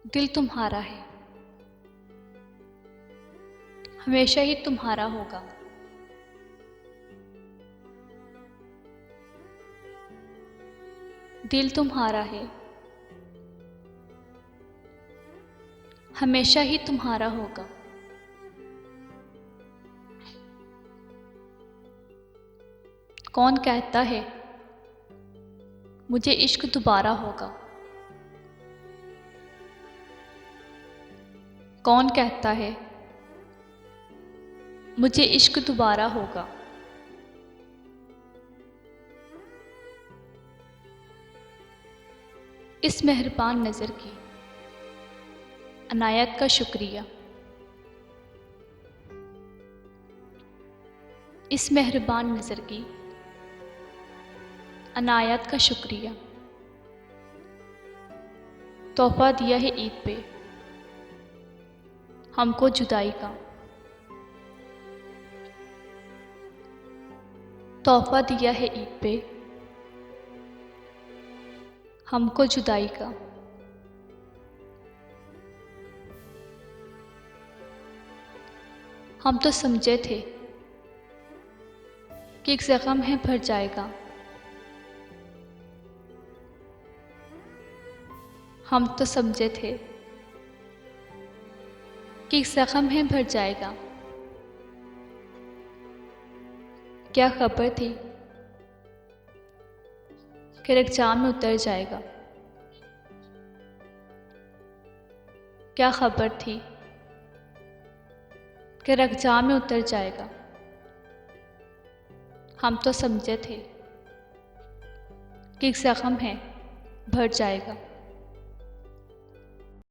दिल तुम्हारा है, हमेशा ही तुम्हारा होगा। दिल तुम्हारा है, हमेशा ही तुम्हारा होगा। कौन कहता है मुझे इश्क दोबारा होगा? कौन कहता है मुझे इश्क दोबारा होगा? इस मेहरबान नज़र की अनायत का शुक्रिया। इस मेहरबान नज़र की अनायत का शुक्रिया। तोहफ़ा दिया है ईद पे हमको जुदाई का। तोहफ़ा दिया है ईद पे हमको जुदाई का। हम तो समझे थे कि एक ज़ख्म है भर जाएगा। हम तो समझे थे कि एक ज़ख्म है भर जाएगा। क्या खबर थी कि रगजाम में उतर जाएगा। क्या खबर थी कि रगजाम में उतर जाएगा। हम तो समझे थे कि एक ज़ख्म है भर जाएगा।